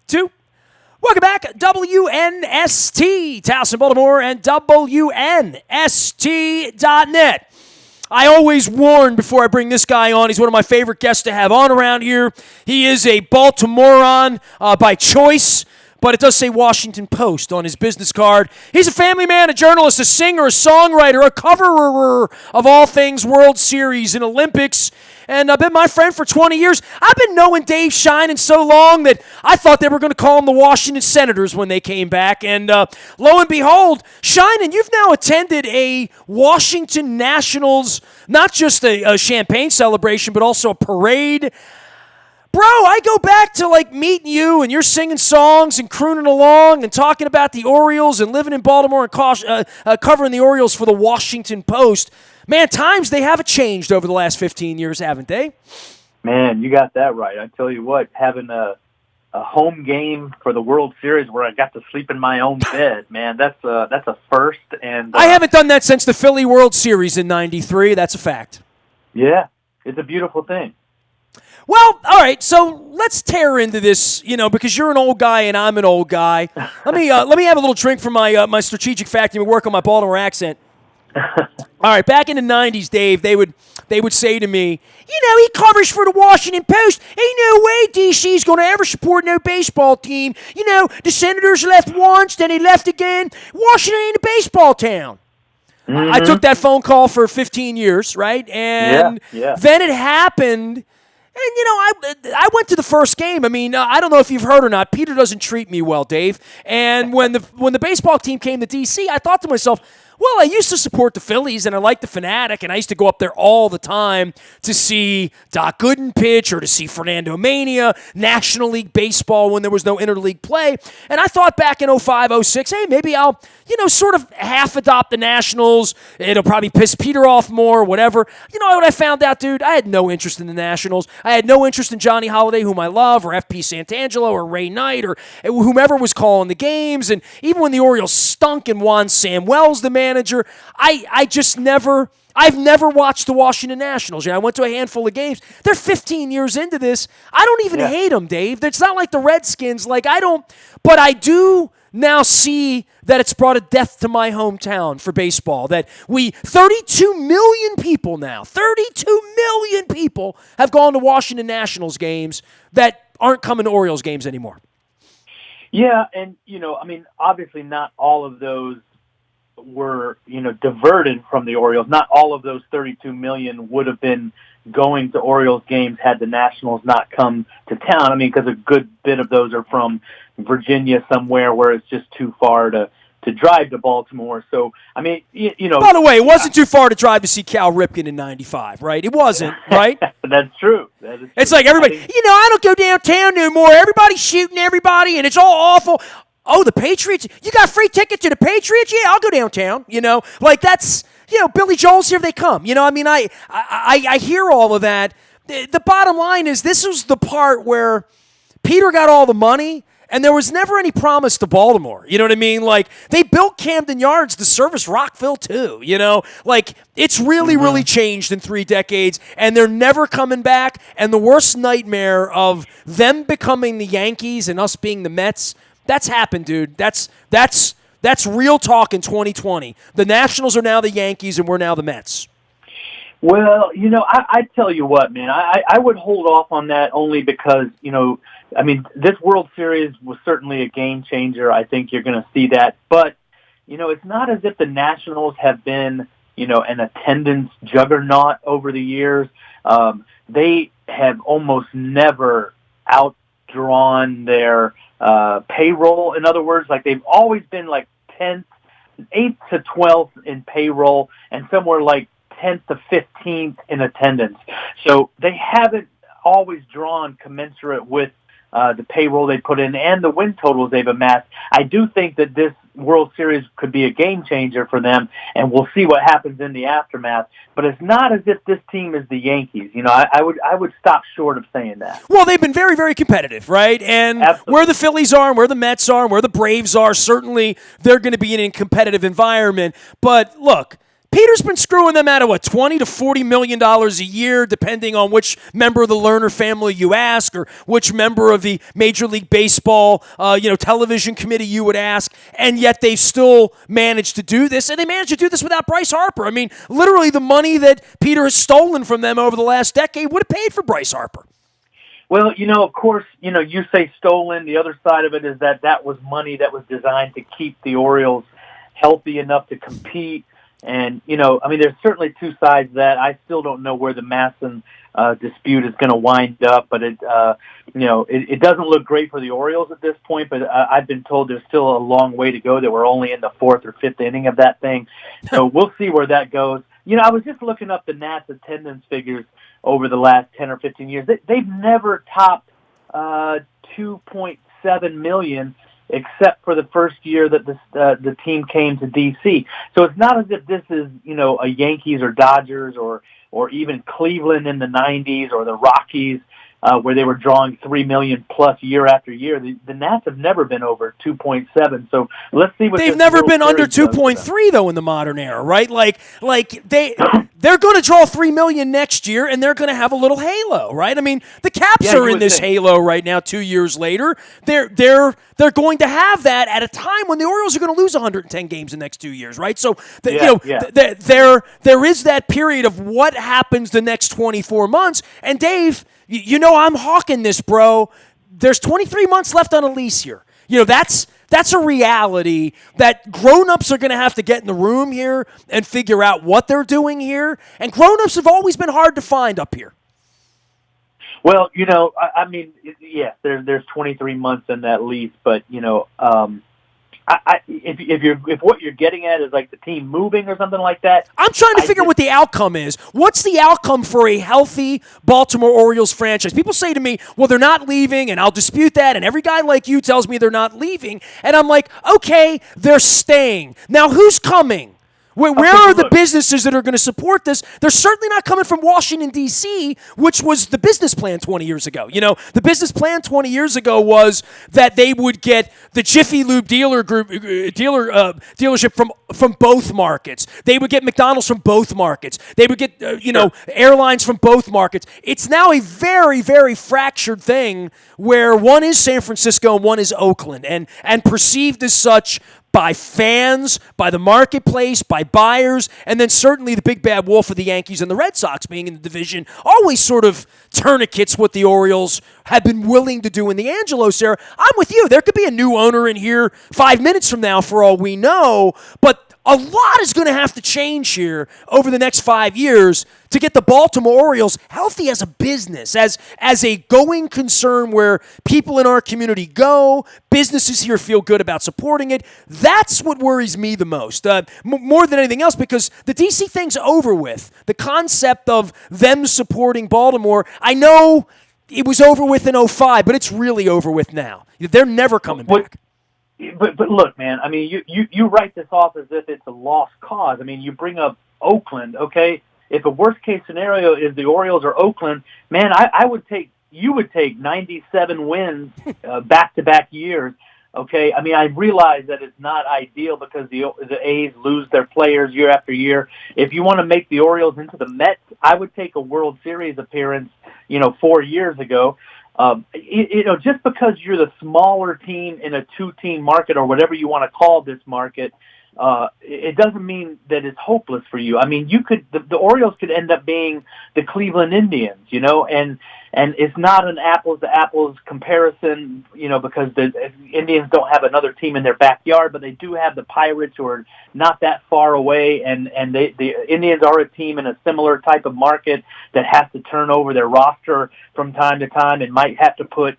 2. Welcome back, WNST, Towson, Baltimore, and WNST.net. I always warn before I bring this guy on. He's one of my favorite guests to have on around here. He is a Baltimorean by choice, but it does say Washington Post on his business card. He's a family man, a journalist, a singer, a songwriter, a coverer of all things World Series and Olympics, and I've been my friend for 20 years. I've been knowing Dave Sheinin so long that I thought they were going to call him the Washington Senators when they came back, and lo and behold, Sheinin, you've now attended a Washington Nationals, not just a champagne celebration, but also a parade. Bro, I go back to like meeting you and you're singing songs and crooning along and talking about the Orioles and living in Baltimore and covering the Orioles for the Washington Post. Man, times they haven't changed over the last 15 years, haven't they? Man, you got that right. I tell you what, having a home game for the World Series where I got to sleep in my own bed, man, that's a first. And I haven't done that since the Philly World Series in '93. That's a fact. Yeah, it's a beautiful thing. Well, all right, so let's tear into this, because you're an old guy and I'm an old guy. Let me have a little drink from my strategic fact and work on my Baltimore accent. All right, back in the 90s, Dave, they would say to me, he covers for the Washington Post. Ain't no way DC's going to ever support no baseball team. The Senators left once, then they left again. Washington ain't a baseball town. Mm-hmm. I took that phone call for 15 years, right? And then it happened. And, I went to the first game. I mean, I don't know if you've heard or not. Peter doesn't treat me well, Dave. And when the baseball team came to D.C., I thought to myself, well, I used to support the Phillies, and I like the Fanatic, and I used to go up there all the time to see Doc Gooden pitch or to see Fernando Mania, National League Baseball when there was no interleague play. And I thought back in 05, 06, hey, maybe I'll, sort of half-adopt the Nationals. It'll probably piss Peter off more, whatever. You know what I found out, dude? I had no interest in the Nationals. I had no interest in Johnny Holiday, whom I love, or F.P. Santangelo, or Ray Knight, or whomever was calling the games. And even when the Orioles stunk and Juan Samuel's the manager, I've never watched the Washington Nationals. I went to a handful of games. They're 15 years into this. I don't even hate them, Dave. It's not like the Redskins. But I do now see that it's brought a death to my hometown for baseball. That 32 million people have gone to Washington Nationals games that aren't coming to Orioles games anymore. Yeah, and, obviously not all of those were, diverted from the Orioles. Not all of those 32 million would have been going to Orioles games had the Nationals not come to town. I mean, because a good bit of those are from Virginia somewhere where it's just too far to drive to Baltimore. So, I mean, By the way, it wasn't too far to drive to see Cal Ripken in '95, right? It wasn't, right? That's true. It's like everybody, I don't go downtown no more. Everybody's shooting everybody, and it's all awful. Oh, the Patriots? You got free ticket to the Patriots? Yeah, I'll go downtown. That's, Billy Joel's here they come. I hear all of that. The bottom line is this was the part where Peter got all the money, and there was never any promise to Baltimore. You know what I mean? Like, they built Camden Yards to service Rockville, too. It's really changed in 3 decades, and they're never coming back. And the worst nightmare of them becoming the Yankees and us being the Mets, that's happened, dude. That's real talk in 2020. The Nationals are now the Yankees, and we're now the Mets. Well, I tell you what, man, I would hold off on that only because, this World Series was certainly a game changer. I think you're going to see that. But, it's not as if the Nationals have been, an attendance juggernaut over the years. They have almost never outdrawn their payroll. In other words, like they've always been like 10th, 8th to 12th in payroll and somewhere like 10th to 15th in attendance. So they haven't always drawn commensurate with the payroll they put in and the win totals they've amassed. I do think that this World Series could be a game changer for them, and we'll see what happens in the aftermath. But it's not as if this team is the Yankees. I would stop short of saying that. Well, they've been very, very competitive, right? And Absolutely. Where the Phillies are and where the Mets are and where the Braves are, certainly they're going to be in a competitive environment. But look, Peter's been screwing them out of what, $20 to $40 million a year, depending on which member of the Lerner family you ask, or which member of the Major League Baseball, television committee you would ask. And yet they've still managed to do this, and they managed to do this without Bryce Harper. I mean, literally, the money that Peter has stolen from them over the last decade would have paid for Bryce Harper. Well, of course, you say stolen. The other side of it is that was money that was designed to keep the Orioles healthy enough to compete. And, there's certainly two sides to that. I still don't know where the Masson dispute is going to wind up, but it doesn't look great for the Orioles at this point, but I've been told there's still a long way to go, that we're only in the fourth or fifth inning of that thing. So we'll see where that goes. I was just looking up the Nats attendance figures over the last 10 or 15 years. They've never topped 2.7 million, except for the first year that the team came to D.C. So it's not as if this is, a Yankees or Dodgers or even Cleveland in the 90s, or the Rockies, where they were drawing 3 million plus year after year. The Nats have never been over 2.7. So let's see what they've never been under 2.3 though in the modern era, right? Like they're going to draw 3 million next year, and they're going to have a little halo, right? I mean, the Caps are in this halo right now. 2 years later, they're going to have that at a time when the Orioles are going to lose 110 games in the next 2 years, right? So there is that period of what happens the next 24 months, and Dave. I'm hawking this, bro. There's 23 months left on a lease here. That's a reality that grown-ups are going to have to get in the room here and figure out what they're doing here. And grown-ups have always been hard to find up here. Well, yes, there's 23 months in that lease, but if what you're getting at is like the team moving or something like that, I'm trying to figure out what the outcome is. What's the outcome for a healthy Baltimore Orioles franchise? People say to me, well, they're not leaving, and I'll dispute that, and every guy like you tells me they're not leaving, and I'm like, okay, they're staying. Now, who's coming? Where are the businesses that are going to support this? They're certainly not coming from Washington, D.C., which was the business plan 20 years ago. The business plan 20 years ago was that they would get the Jiffy Lube dealership from both markets. They would get McDonald's from both markets. They would get airlines from both markets. It's now a very, very fractured thing where one is San Francisco and one is Oakland, and perceived as such by fans, by the marketplace, by buyers, and then certainly the big bad wolf of the Yankees and the Red Sox being in the division always sort of tourniquets what the Orioles have been willing to do in the Angelos era. I'm with you. There could be a new owner in here 5 minutes from now for all we know, but a lot is going to have to change here over the next 5 years to get the Baltimore Orioles healthy as a business, as a going concern where people in our community go, businesses here feel good about supporting it. That's what worries me the most, more than anything else, because the D.C. thing's over with. The concept of them supporting Baltimore, I know it was over with in 2005, but it's really over with now. They're never coming back. But look, man, you write this off as if it's a lost cause. You bring up Oakland, okay? If a worst-case scenario is the Orioles or Oakland, man, you would take 97 wins back-to-back years, okay? I realize that it's not ideal because the A's lose their players year after year. If you want to make the Orioles into the Mets, I would take a World Series appearance, 4 years ago. Just because you're the smaller team in a two-team market or whatever you want to call this market, it doesn't mean that it's hopeless for you. The Orioles could end up being the Cleveland Indians, and it's not an apples to apples comparison, because the Indians don't have another team in their backyard, but they do have the Pirates who are not that far away, and the Indians are a team in a similar type of market that has to turn over their roster from time to time and might have to put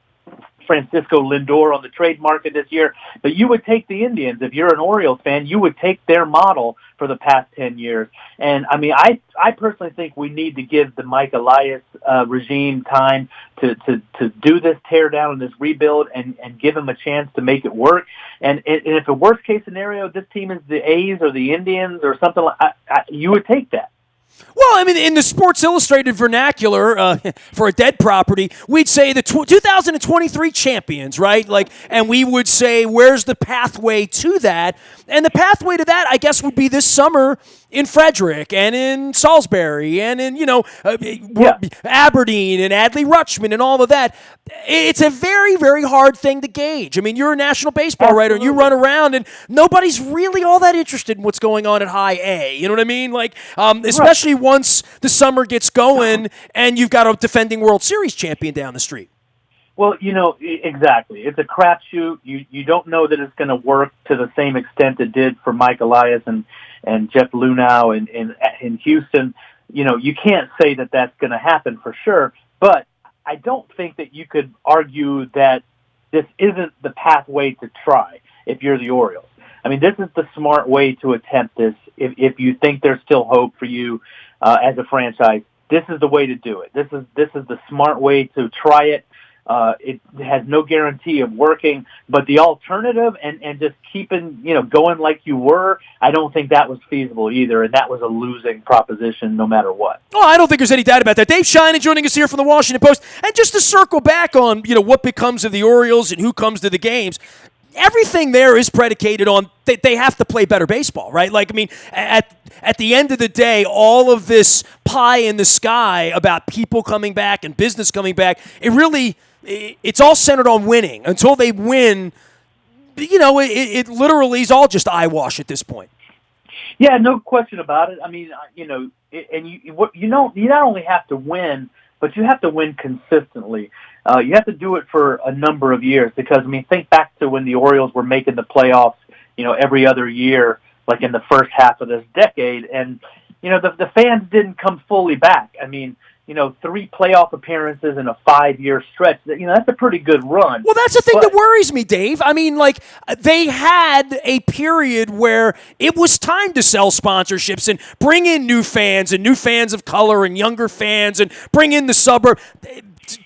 Francisco Lindor on the trade market this year. But you would take the Indians. If you're an Orioles fan, you would take their model for the past 10 years. And, I personally think we need to give the Mike Elias regime time to do this tear down and this rebuild and give him a chance to make it work. And if a worst-case scenario, this team is the A's or the Indians or something, you would take that. Well, in the Sports Illustrated vernacular, for a dead property, we'd say the 2023 champions, right? And we would say, where's the pathway to that? And the pathway to that, I guess, would be this summer, in Frederick and in Salisbury and in, Aberdeen and Adley Rutschman and all of that. It's a very, very hard thing to gauge. I mean, you're a national baseball writer and you run around and nobody's really all that interested in what's going on at high A. You know what I mean? Like, especially once the summer gets going and you've got a defending World Series champion down the street. Well, exactly. It's a crapshoot. You don't know that it's going to work to the same extent it did for Mike Elias and Jeff Lunau in Houston. You can't say that that's going to happen for sure, but I don't think that you could argue that this isn't the pathway to try if you're the Orioles. I mean, this is the smart way to attempt this. If you think there's still hope for you as a franchise, this is the way to do it. This is the smart way to try it. It has no guarantee of working, but the alternative and just keeping, going like you were, I don't think that was feasible either, and that was a losing proposition no matter what. Oh, I don't think there's any doubt about that. Dave Sheinin joining us here from the Washington Post, and just to circle back on, what becomes of the Orioles and who comes to the games, everything there is predicated on they have to play better baseball, right? Like, I mean, at the end of the day, all of this pie in the sky about people coming back and business coming back, it's all centered on winning. Until they win, it literally is all just eyewash at this point. Yeah, no question about it. I mean, you not only have to win, but you have to win consistently. You have to do it for a number of years because, think back to when the Orioles were making the playoffs, every other year, like in the first half of this decade, and the fans didn't come fully back. I mean, 3 playoff appearances in a 5-year stretch. That's a pretty good run. Well, that's the thing that worries me, Dave. I mean, like, they had a period where it was time to sell sponsorships and bring in new fans of color and younger fans and bring in the suburb.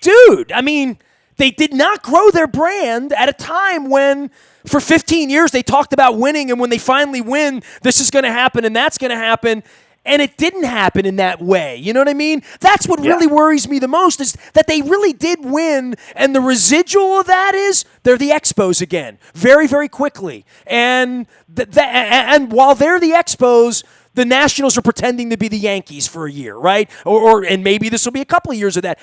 Dude, I mean, they did not grow their brand at a time when, for 15 years, they talked about winning, and when they finally win, this is going to happen and that's going to happen. And it didn't happen in that way. You know what I mean? That's what really worries me the most is that they really did win, and the residual of that is they're the Expos again, very, very quickly. And and while they're the Expos, the Nationals are pretending to be the Yankees for a year, right? And maybe this will be a couple of years of that.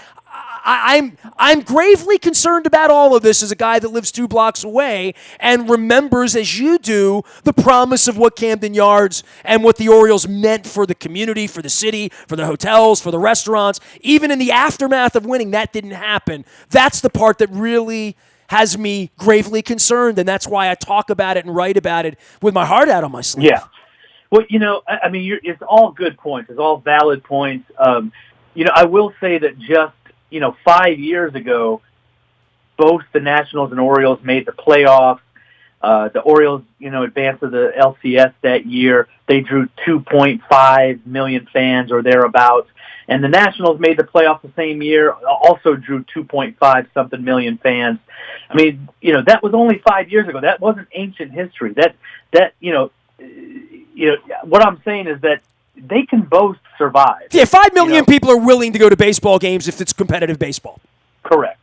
I'm gravely concerned about all of this as a guy that lives 2 blocks away and remembers, as you do, the promise of what Camden Yards and what the Orioles meant for the community, for the city, for the hotels, for the restaurants. Even in the aftermath of winning, that didn't happen. That's the part that really has me gravely concerned, and that's why I talk about it and write about it with my heart out on my sleeve. Yeah. Well, it's all good points. It's all valid points. I will say that just 5 years ago, both the Nationals and Orioles made the playoffs. The Orioles, advanced to the LCS that year. They drew 2.5 million fans or thereabouts. And the Nationals made the playoffs the same year, also drew 2.5 something million fans. I mean, that was only 5 years ago. That wasn't ancient history. What I'm saying is that they can both survive. Yeah, 5 million people are willing to go to baseball games if it's competitive baseball. Correct.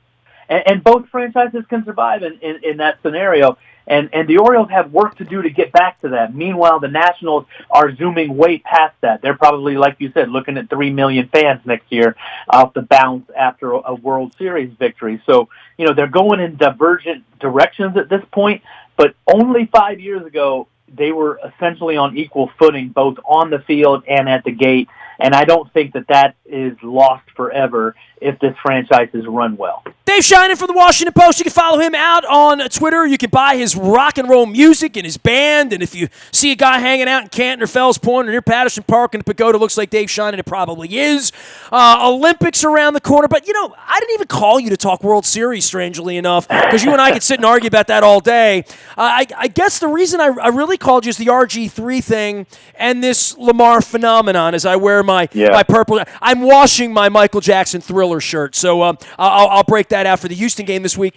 And both franchises can survive in that scenario. And the Orioles have work to do to get back to that. Meanwhile, the Nationals are zooming way past that. They're probably, like you said, looking at 3 million fans next year off the bounce after a World Series victory. So, they're going in divergent directions at this point. But only 5 years ago, they were essentially on equal footing, both on the field and at the gate. And I don't think that is lost forever if this franchise is run well. Dave Sheinin from the Washington Post. You can follow him out on Twitter. You can buy his rock and roll music and his band. And if you see a guy hanging out in Canton or Fells Point or near Patterson Park in the Pagoda, looks like Dave Sheinin, it probably is. Olympics around the corner. But, I didn't even call you to talk World Series, strangely enough, because you and I could sit and argue about that all day. I guess the reason I really called you is the RG3 thing and this Lamar phenomenon as I wear my purple. I'm washing my Michael Jackson Thriller shirt, so I'll break that out for the Houston game this week.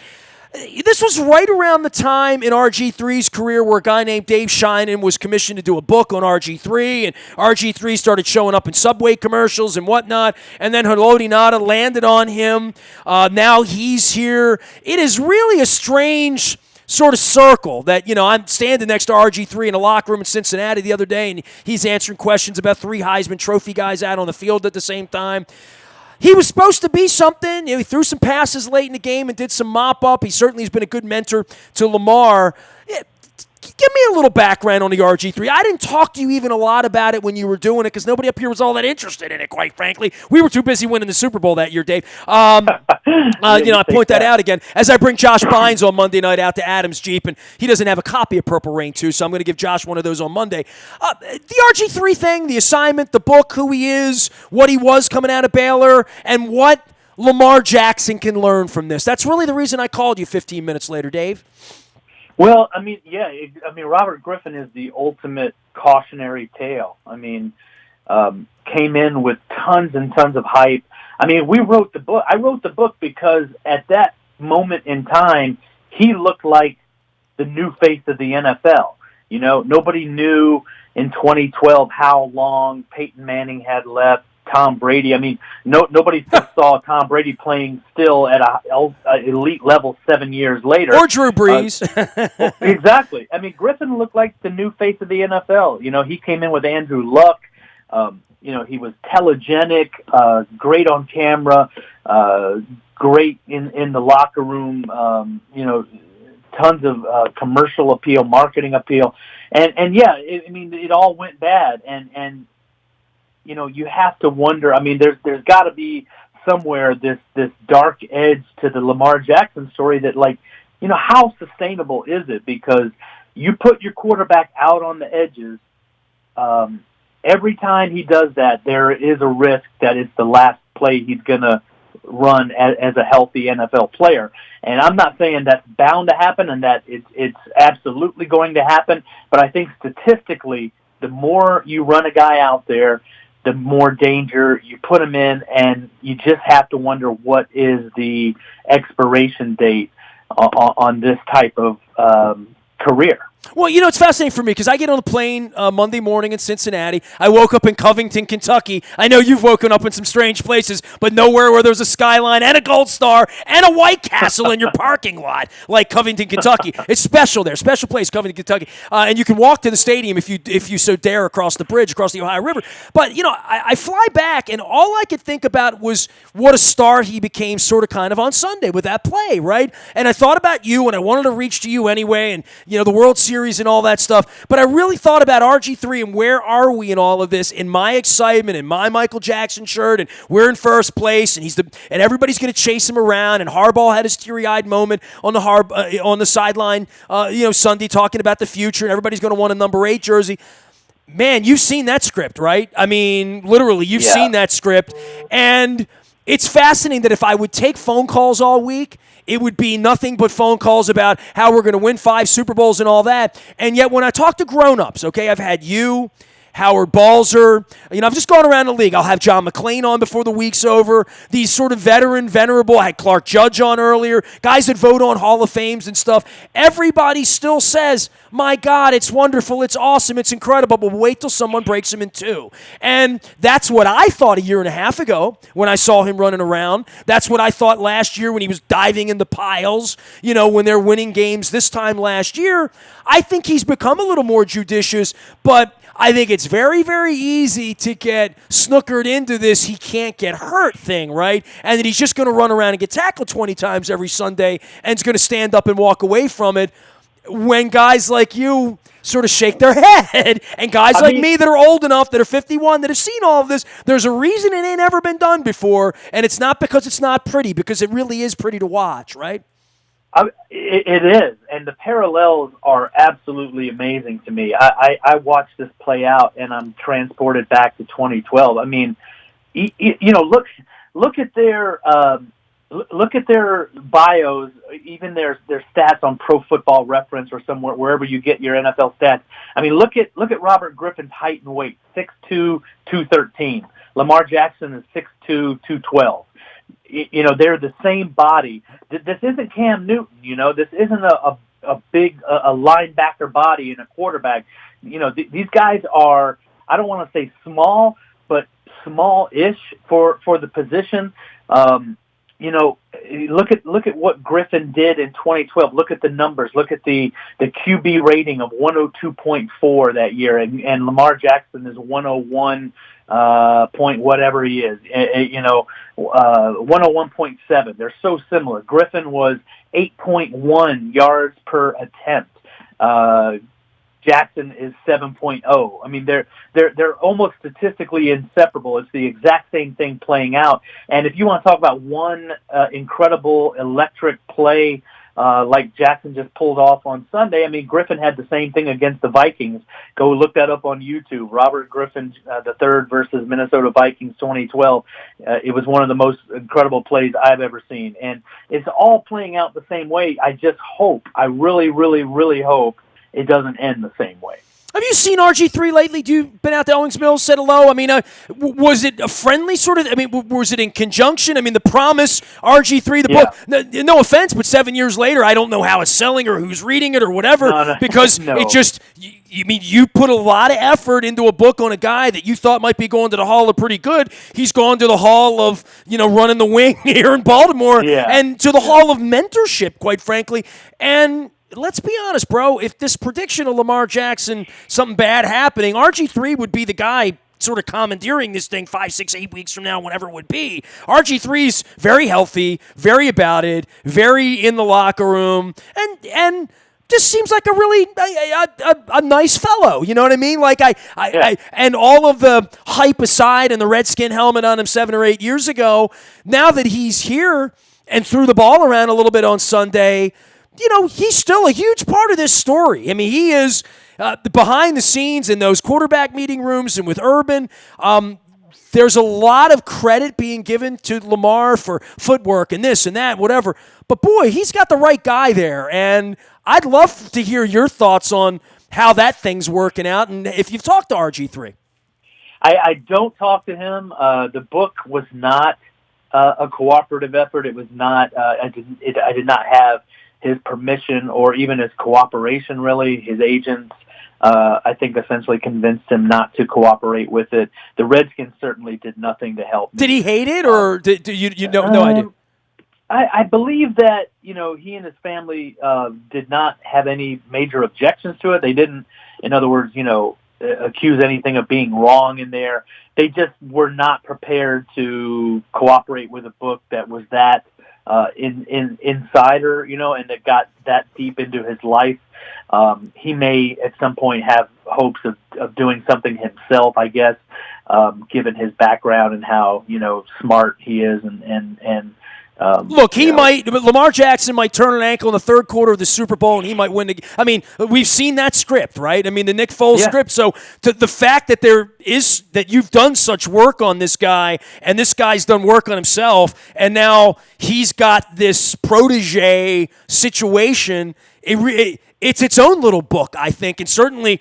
This was right around the time in RG3's career where a guy named Dave Sheinin was commissioned to do a book on RG3, and RG3 started showing up in Subway commercials and whatnot, and then Haloti Ngata landed on him. Now he's here. It is really a strange sort of circle that, I'm standing next to RG3 in a locker room in Cincinnati the other day, and he's answering questions about 3 Heisman Trophy guys out on the field at the same time. He was supposed to be something. He threw some passes late in the game and did some mop-up. He certainly has been a good mentor to Lamar. Give me a little background on the RG3. I didn't talk to you even a lot about it when you were doing it because nobody up here was all that interested in it, quite frankly. We were too busy winning the Super Bowl that year, Dave. I point that out again as I bring Josh Bynes on Monday night out to Adams Jeep, and he doesn't have a copy of Purple Rain 2, so I'm going to give Josh one of those on Monday. The RG3 thing, the assignment, the book, who he is, what he was coming out of Baylor, and what Lamar Jackson can learn from this. That's really the reason I called you 15 minutes later, Dave. Well, Robert Griffin is the ultimate cautionary tale. Came in with tons and tons of hype. We wrote the book. I wrote the book because at that moment in time, he looked like the new face of the NFL. Nobody knew in 2012 how long Peyton Manning had left. Tom Brady. Nobody saw Tom Brady playing still at a elite level 7 years later. Or Drew Brees. Exactly. Griffin looked like the new face of the NFL. He came in with Andrew Luck. He was telegenic, great on camera, great in the locker room. Tons of commercial appeal, marketing appeal, and it all went bad. And you have to wonder. There's got to be somewhere this dark edge to the Lamar Jackson story that, how sustainable is it? Because you put your quarterback out on the edges. Every time he does that, there is a risk that it's the last play he's going to run as a healthy NFL player. And I'm not saying that's bound to happen and that it's absolutely going to happen, but I think statistically, the more you run a guy out there, the more danger you put him in, and you just have to wonder what is the expiration date on this type of career. Well, it's fascinating for me because I get on the plane Monday morning in Cincinnati. I woke up in Covington, Kentucky. I know you've woken up in some strange places, but nowhere where there's a skyline and a Gold Star and a White Castle in your parking lot like Covington, Kentucky. It's special there, special place, Covington, Kentucky. And you can walk to the stadium if you so dare across the bridge, across the Ohio River. But, I fly back, and all I could think about was what a star he became sort of kind of on Sunday with that play, right? And I thought about you, and I wanted to reach to you anyway, and, the World Series and all that stuff, but I really thought about RG3 and where are we in all of this, in my excitement, in my Michael Jackson shirt, and we're in first place, and and everybody's going to chase him around, and Harbaugh had his teary-eyed moment on the sideline, Sunday talking about the future, and everybody's going to want a number 8 jersey. Man, you've seen that script, right? Literally, you've seen that script, and it's fascinating that if I would take phone calls all week, it would be nothing but phone calls about how we're going to win 5 Super Bowls and all that. And yet when I talk to grown-ups, okay, I've had you, Howard Balzer. I've just gone around the league. I'll have John McClain on before the week's over. These sort of venerable. I had Clark Judge on earlier. Guys that vote on Hall of Fames and stuff. Everybody still says, my God, it's wonderful, it's awesome, it's incredible, but wait till someone breaks him in 2. And that's what I thought a year and a half ago when I saw him running around. That's what I thought last year when he was diving in the piles, when they're winning games this time last year. I think he's become a little more judicious, but I think it's very, very easy to get snookered into this he can't get hurt thing, right? And that he's just going to run around and get tackled 20 times every Sunday and is going to stand up and walk away from it when guys like you sort of shake their head and guys like me that are old enough, that are 51, that have seen all of this. There's a reason it ain't ever been done before, and it's not because it's not pretty, because it really is pretty to watch, right? It is, and the parallels are absolutely amazing to me. I watched this play out, and I'm transported back to 2012. Look at their bios, even their stats on Pro Football Reference or somewhere wherever you get your NFL stats. Look at Robert Griffin's height and weight: 6'2", 213. Lamar Jackson is 6'2", 212. They're the same body. This isn't Cam Newton. This isn't a big linebacker body and a quarterback. These guys are, I don't want to say small, but small-ish for the position. look at what Griffin did in 2012. Look at the numbers. Look at the QB rating of 102.4 that year, and Lamar Jackson is 101 point whatever he is. 101.7. They're so similar. Griffin was 8.1 yards per attempt. Jackson is 7.0. I mean, they're almost statistically inseparable. It's the exact same thing playing out. And if you want to talk about one incredible electric play like Jackson just pulled off on Sunday, I mean, Griffin had the same thing against the Vikings. Go look that up on YouTube. Robert Griffin the third versus Minnesota Vikings 2012. It was one of the most incredible plays I've ever seen. And it's all playing out the same way. I really, really, really hope it doesn't end the same way. Have you seen RG3 lately? You been out to Owings Mills, said hello? I mean, was it a friendly sort of, I mean, was it in conjunction? I mean, The Promise, RG3, the book, no offense, but 7 years later, I don't know how it's selling or who's reading it or whatever, because it just, you put a lot of effort into a book on a guy that you thought might be going to the Hall of Pretty Good. He's gone to the Hall of, running the wing here in Baltimore, and to the Hall of Mentorship, quite frankly, and let's be honest, bro. If this prediction of Lamar Jackson, something bad happening, RG3 would be the guy sort of commandeering this thing 5, 6, 8 weeks from now, whenever it would be. RG3's very healthy, very about it, very in the locker room, and just seems like a really a nice fellow. You know what I mean? Like I and all of the hype aside and the Redskin helmet on him 7 or 8 years ago, now that he's here and threw the ball around a little bit on Sunday, he's still a huge part of this story. I mean, he is behind the scenes in those quarterback meeting rooms and with Urban. There's a lot of credit being given to Lamar for footwork and this and that, whatever. But, boy, he's got the right guy there. And I'd love to hear your thoughts on how that thing's working out and if you've talked to RG3. I don't talk to him. The book was not a cooperative effort. It was not. I did not have his permission or even his cooperation, really. His agents, I think, essentially convinced him not to cooperate with it. The Redskins certainly did nothing to help me. Did he hate it, or did you know? No idea. I believe that, he and his family did not have any major objections to it. They didn't, in other words, accuse anything of being wrong in there. They just were not prepared to cooperate with a book that was that insider, and that got that deep into his life. He may at some point have hopes of doing something himself, I guess, given his background and how, smart he is and look, Lamar Jackson might turn an ankle in the third quarter of the Super Bowl and he might win. I mean, we've seen that script, right? I mean, the Nick Foles script. So the fact that that you've done such work on this guy and this guy's done work on himself and now he's got this protege situation, it's its own little book, I think, and certainly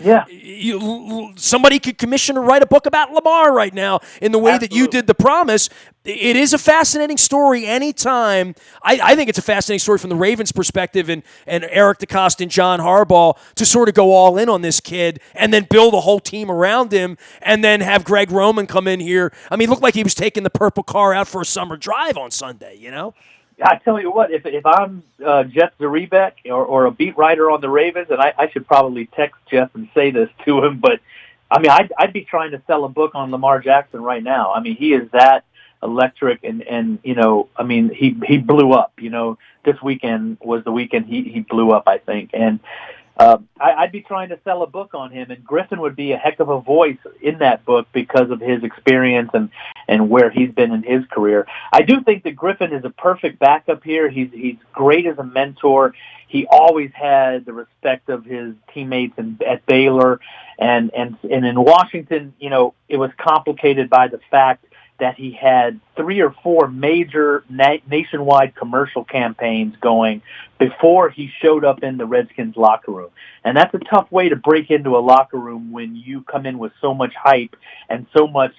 somebody could commission to write a book about Lamar right now in the way that you did The Promise. It is a fascinating story anytime. I think it's a fascinating story from the Ravens' perspective and Eric DeCosta and John Harbaugh to sort of go all in on this kid and then build a whole team around him and then have Greg Roman come in here. I mean, it looked like he was taking the purple car out for a summer drive on Sunday, I tell you what, if I'm Jeff Zrebiec or a beat writer on the Ravens, and I should probably text Jeff and say this to him, but I mean, I'd be trying to sell a book on Lamar Jackson right now. I mean, he is that electric, and I mean, he blew up. This weekend was the weekend he blew up, I think, and I'd be trying to sell a book on him, and Griffin would be a heck of a voice in that book because of his experience and where he's been in his career. I do think that Griffin is a perfect backup here. He's great as a mentor. He always had the respect of his teammates at Baylor, and in Washington, it was complicated by the fact that he had 3 or 4 major nationwide commercial campaigns going before he showed up in the Redskins locker room. And that's a tough way to break into a locker room when you come in with so much hype and so much,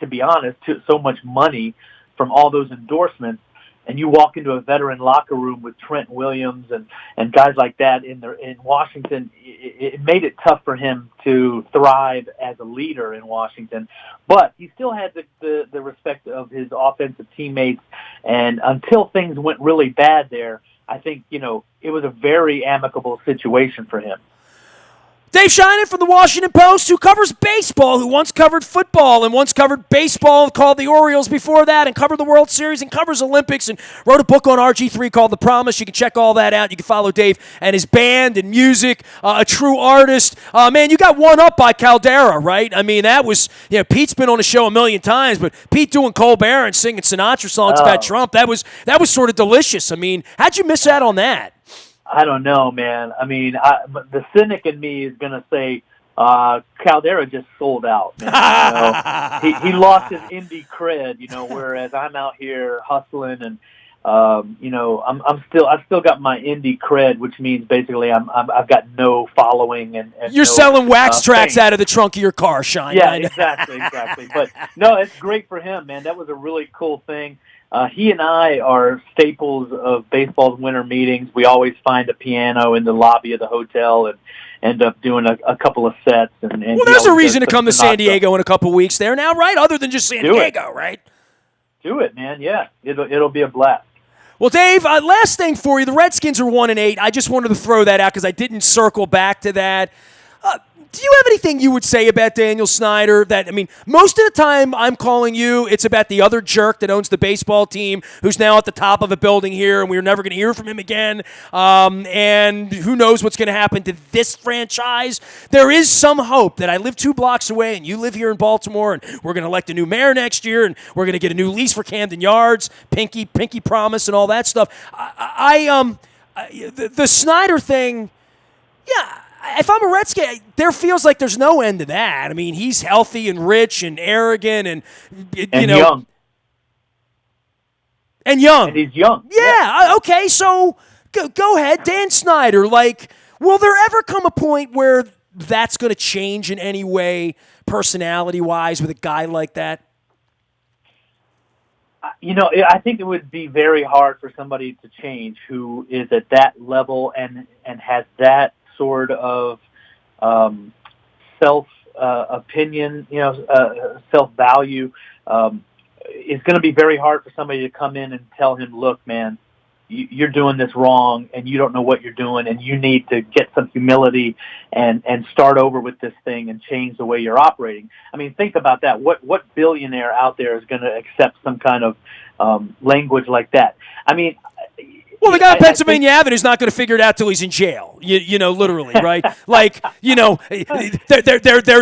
to be honest, so much money from all those endorsements. and you walk into a veteran locker room with Trent Williams and guys like that in Washington, it made it tough for him to thrive as a leader in Washington. But he still had the respect of his offensive teammates, and until things went really bad there, I think, it was a very amicable situation for him. Dave Sheinin from the Washington Post, who covers baseball, who once covered football and once covered baseball, called the Orioles before that, and covered the World Series and covers Olympics, and wrote a book on RG3 called The Promise. You can check all that out. You can follow Dave and his band and music, a true artist. Man, you got one up by Caldera, right? I mean, that was, Pete's been on the show a million times, but Pete doing Colbert and singing Sinatra songs about Trump, that was sort of delicious. I mean, how'd you miss out on that? I don't know, man. I mean, the cynic in me is going to say Caldera just sold out. Man. He lost his indie cred, whereas I'm out here hustling and I've still got my indie cred, which means basically I've got no following and you're selling wax tracks out of the trunk of your car, Sean. Yeah, exactly. But no, it's great for him, man. That was a really cool thing. He and I are staples of baseball's winter meetings. We always find a piano in the lobby of the hotel and end up doing a couple of sets. And well, there's a reason to come to San Diego in a couple of weeks there now, right? Other than just San Diego, right? Do it, man. Yeah, it'll be a blast. Well, Dave, last thing for you. The Redskins are 1-8. I just wanted to throw that out because I didn't circle back to that. Do you have anything you would say about Daniel Snyder? Most of the time I'm calling you, it's about the other jerk that owns the baseball team who's now at the top of a building here, and we're never going to hear from him again. And who knows what's going to happen to this franchise. There is some hope that I live 2 blocks away and you live here in Baltimore, and we're going to elect a new mayor next year, and we're going to get a new lease for Camden Yards, Pinky Promise, and all that stuff. The Snyder thing, yeah. If I'm a Redskin, there feels like there's no end to that. I mean, he's healthy and rich and arrogant and young. And young. And he's young. Yeah. Okay, so go ahead. Dan Snyder, will there ever come a point where that's going to change in any way, personality-wise, with a guy like that? I think it would be very hard for somebody to change who is at that level and has that sort of self-opinion, self-value. It's going to be very hard for somebody to come in and tell him, look, man, you're doing this wrong and you don't know what you're doing and you need to get some humility and start over with this thing and change the way you're operating. I mean, think about that. What billionaire out there is going to accept some kind of language like that? I mean, well, the guy on Pennsylvania Avenue is not going to figure it out till he's in jail. Literally, right? There's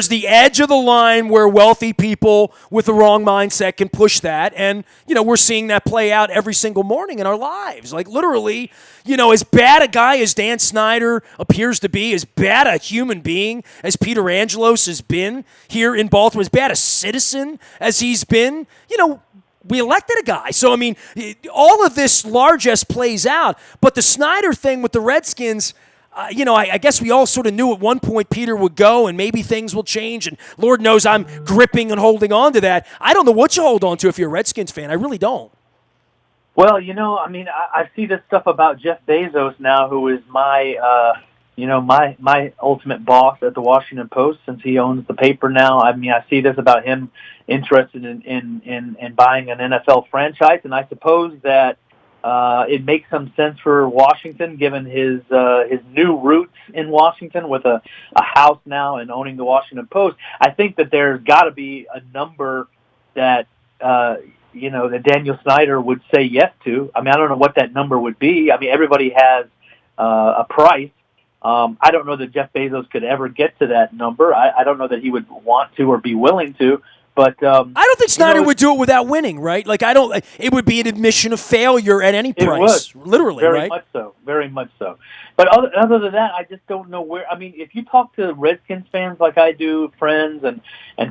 the edge of the line where wealthy people with the wrong mindset can push that, and we're seeing that play out every single morning in our lives. Literally, as bad a guy as Dan Snyder appears to be, as bad a human being as Peter Angelos has been here in Baltimore, as bad a citizen as he's been, we elected a guy. So, all of this largesse plays out. But the Snyder thing with the Redskins, I guess we all sort of knew at one point Peter would go and maybe things will change. And Lord knows I'm gripping and holding on to that. I don't know what you hold on to if you're a Redskins fan. I really don't. Well, I see this stuff about Jeff Bezos now, who is my ultimate boss at the Washington Post, since he owns the paper now. I see this about him interested in buying an NFL franchise, and I suppose that it makes some sense for Washington, given his new roots in Washington with a house now and owning the Washington Post. I think that there's got to be a number that that Daniel Snyder would say yes to. I don't know what that number would be. Everybody has a price. I don't know that Jeff Bezos could ever get to that number. I don't know that he would want to or be willing to. But I don't think Snyder would do it without winning, right? It would be an admission of failure at any price. It would. Literally, very right? Very much so. But other than that, I just don't know where. If you talk to Redskins fans like I do, friends and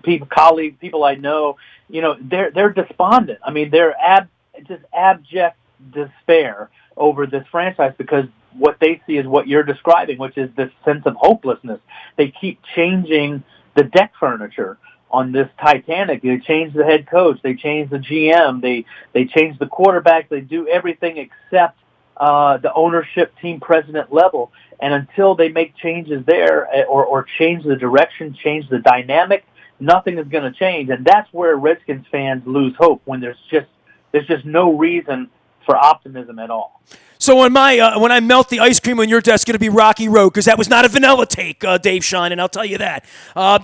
people, colleagues, people I know, they're despondent. They're just abject despair over this franchise because what they see is what you're describing, which is this sense of hopelessness. They keep changing the deck furniture. on this Titanic. They changed the head coach. They changed the GM. They changed the quarterback. They do everything except the ownership team president level. And until they make changes there or change the direction, change the dynamic, nothing is going to change. And that's where Redskins fans lose hope, when there's just no reason for optimism at all. So when I melt the ice cream on your desk, it's going to be Rocky Road, because that was not a vanilla take, Dave Sheinin, I'll tell you that.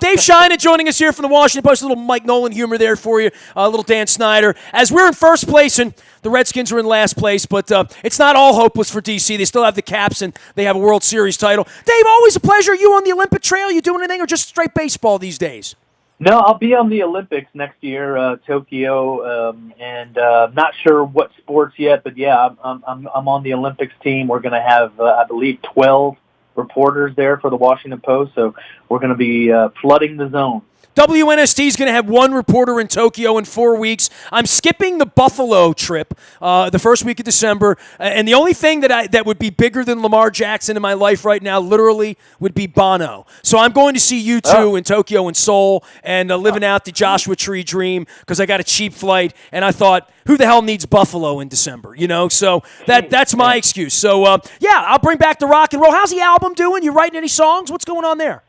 Dave Sheinin joining us here from the Washington Post. A little Mike Nolan humor there for you, a little Dan Snyder. As we're in first place and the Redskins are in last place, but it's not all hopeless for D.C. They still have the Caps and they have a World Series title. Dave, always a pleasure. You on the Olympic trail? You doing anything or just straight baseball these days? No, I'll be on the Olympics next year, Tokyo, and not sure what sports yet, but yeah, I'm on the Olympics team. We're going to have, I believe, 12 reporters there for the Washington Post, so we're going to be flooding the zone. WNST is going to have one reporter in Tokyo in 4 weeks. I'm skipping the Buffalo trip the first week of December, and the only thing that would be bigger than Lamar Jackson in my life right now, literally, would be Bono. So I'm going to see you two in Tokyo and Seoul, and living out the Joshua Tree dream, because I got a cheap flight, and I thought, who the hell needs Buffalo in December? You know, so that's my excuse. So yeah, I'll bring back the rock and roll. How's the album doing? You writing any songs? What's going on there?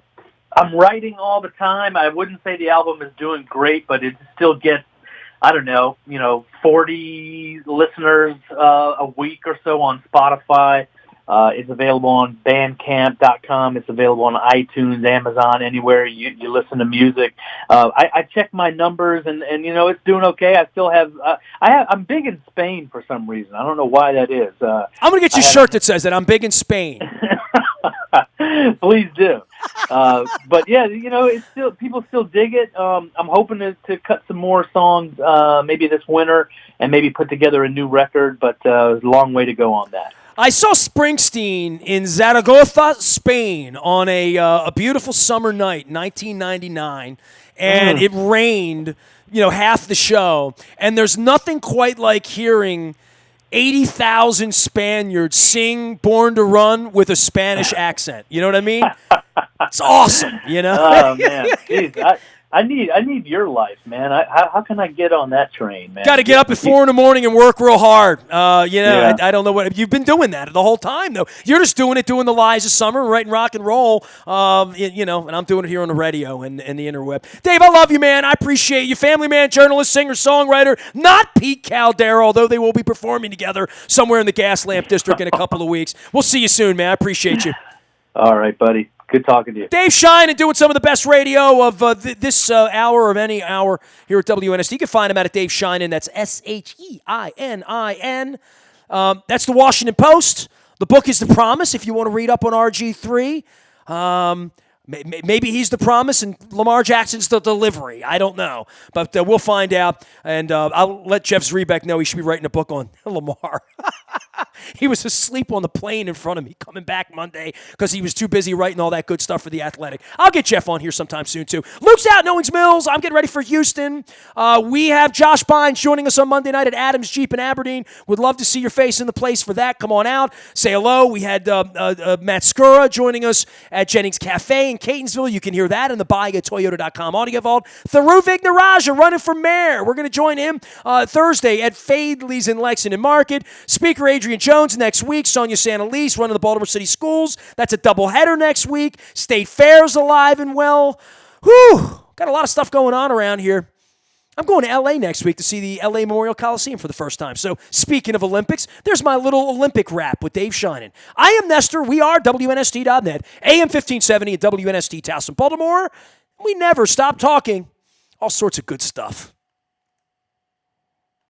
I'm writing all the time. I wouldn't say the album is doing great, but it still gets, I don't know, 40 listeners a week or so on Spotify. It's available on Bandcamp.com. It's available on iTunes, Amazon, anywhere you listen to music. I check my numbers, and it's doing okay. I still have I'm big in Spain for some reason. I don't know why that is. I'm gonna get you a shirt that says that. I'm big in Spain. Please do. But yeah, it's still, people still dig it. I'm hoping to cut some more songs maybe this winter and maybe put together a new record, but there's a long way to go on that. I saw Springsteen in Zaragoza, Spain on a beautiful summer night, 1999, and it rained, half the show, and there's nothing quite like hearing 80,000 Spaniards sing Born to Run with a Spanish accent. You know what I mean? It's awesome, Oh, man. Jeez, I need your life, man. How can I get on that train, man? Got to get up at 4 a.m. and work real hard. I don't know what you've been doing that the whole time though. You're just doing the lies of summer, writing rock and roll. And I'm doing it here on the radio and the interweb. Dave, I love you, man. I appreciate you. Family man, journalist, singer, songwriter. Not Pete Caldera, although they will be performing together somewhere in the Gaslamp District in a couple of weeks. We'll see you soon, man. I appreciate you. All right, buddy. Good talking to you. Dave Sheinin doing some of the best radio of this hour or of any hour here at WNST. You can find him out at Dave Sheinin. That's Sheinin. That's the Washington Post. The book is The Promise if you want to read up on RG3. Maybe he's the promise and Lamar Jackson's the delivery. I don't know. But we'll find out. And I'll let Jeff Zrebeck know he should be writing a book on Lamar. He was asleep on the plane in front of me coming back Monday because he was too busy writing all that good stuff for The Athletic. I'll get Jeff on here sometime soon, too. Luke's out, Knowings Mills. I'm getting ready for Houston. We have Josh Bynes joining us on Monday night at Adams Jeep in Aberdeen. Would love to see your face in the place for that. Come on out. Say hello. We had Matt Skura joining us at Jennings Cafe in Catonsville. You can hear that in the BuyAToyota.com audio vault. Tharu Vignaraja running for mayor. We're going to join him Thursday at Fadley's in Lexington Market. Speaker Adrian Jones next week. Sonia Santalese running the Baltimore City Schools. That's a doubleheader next week. State Fair's alive and well. Whew. Got a lot of stuff going on around here. I'm going to L.A. next week to see the L.A. Memorial Coliseum for the first time. So, speaking of Olympics, there's my little Olympic rap with Dave Sheinin. I am Nestor. We are WNST.net, AM 1570 at WNST Towson, Baltimore. We never stop talking all sorts of good stuff.